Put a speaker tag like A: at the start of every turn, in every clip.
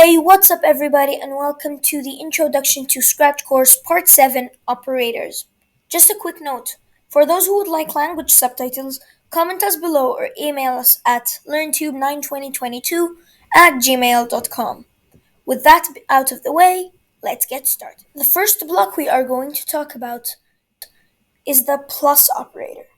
A: Hey, what's up, everybody, and welcome to the Introduction to Scratch course, Part 7 Operators. Just a quick note for those who would like language subtitles, comment us below or email us at learntube92022 at gmail.com. With that out of the way, let's get started. The first block we are going to talk about is the plus operator.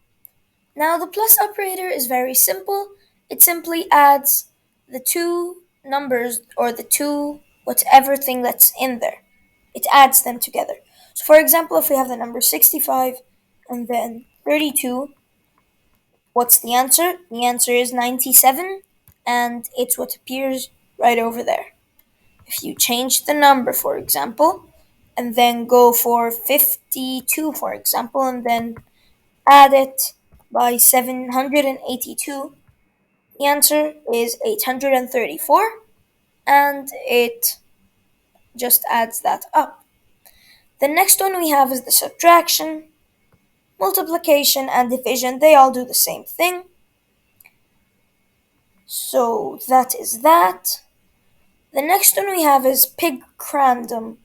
A: Now, the plus operator is very simple. It simply adds the two numbers or the two whatever thing that's in there. It adds them together. So, for example, if we have the number 65 and then 32, what's the answer? The answer is 97, and it's what appears right over there. If you change the number, for example, and then go for 52, for example, and then add it by 782, the answer is 834, and it just adds that up. The next one we have is the subtraction, multiplication, and division. They all do the same thing. So that is that. The next one we have is pick random,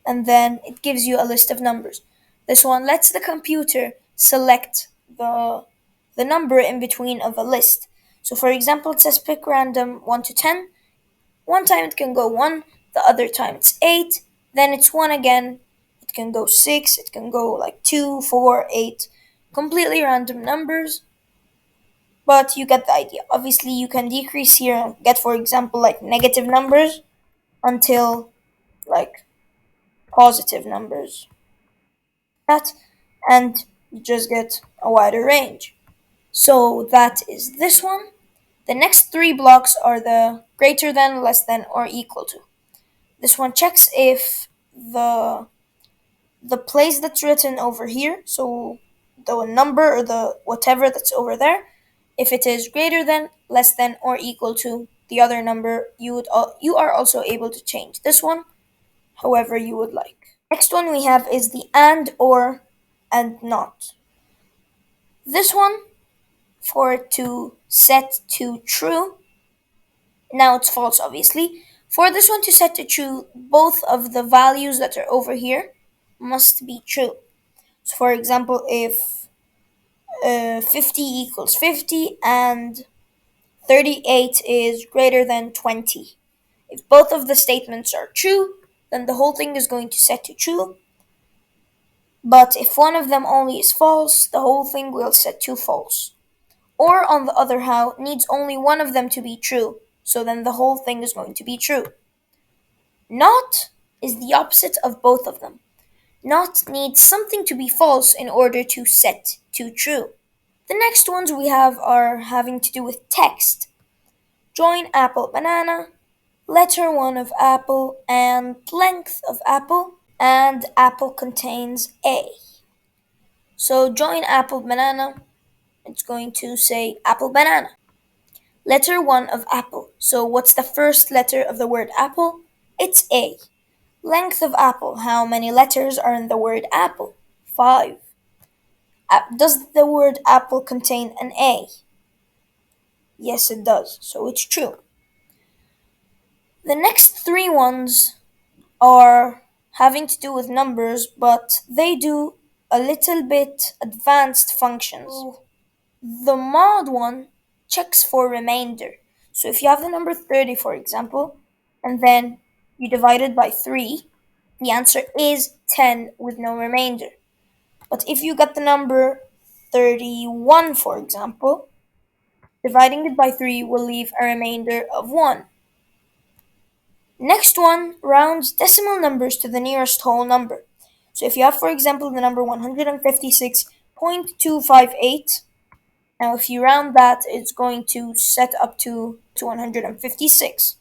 A: and then it gives you a list of numbers. This one lets the computer select the number in between of a list. So for example, it says pick random 1 to 10. One time it can go 1, the other time it's 8, then it's 1 again. It can go 6, it can go like 2, 4, 8. Completely random numbers, but you get the idea. Obviously, you can decrease here and get, for example, like negative numbers until like positive numbers. That, and you just get a wider range. So that is this one. The next three blocks are the greater than, less than, or equal to. This one checks if the place that's written over here, so the number or the whatever that's over there, if it is greater than, less than, or equal to the other number, you are also able to change this one however you would like. Next one we have is the and, or, and not. This one, for it to set to true, now it's false obviously. For this one to set to true, both of the values that are over here must be true. So for example, if 50 equals 50 and 38 is greater than 20. If both of the statements are true, then the whole thing is going to set to true. But if one of them only is false, the whole thing will set to false. Or on the other hand, needs only one of them to be true, so then the whole thing is going to be true. Not is the opposite of both of them. Not needs something to be false in order to set to true. The next ones we have are having to do with text. Join apple, banana, letter 1 of apple, and length of apple, and apple contains A. So join apple, banana, it's going to say apple, banana. Letter 1 of apple. So what's the first letter of the word apple? It's A. Length of apple. How many letters are in the word apple? 5. Does the word apple contain an A? Yes, it does. So it's true. The next three ones are having to do with numbers, but they do a little bit advanced functions. The mod one checks for remainder. So if you have the number 30, for example, and then you divide it by 3, the answer is 10 with no remainder. But if you got the number 31, for example, dividing it by 3 will leave a remainder of 1. Next one rounds decimal numbers to the nearest whole number. So if you have, for example, the number 156.258, now if you round that, it's going to set up to 156.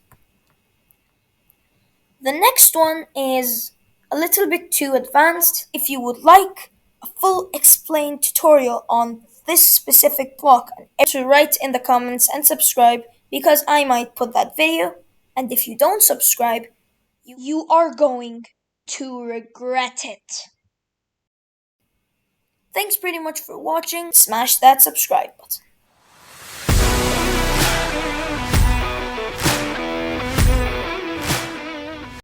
A: The next one is a little bit too advanced. If you would like a full explained tutorial on this specific block, to write in the comments and subscribe because I might put that video. And if you don't subscribe, you are going to regret it. Thanks pretty much for watching. Smash that subscribe button.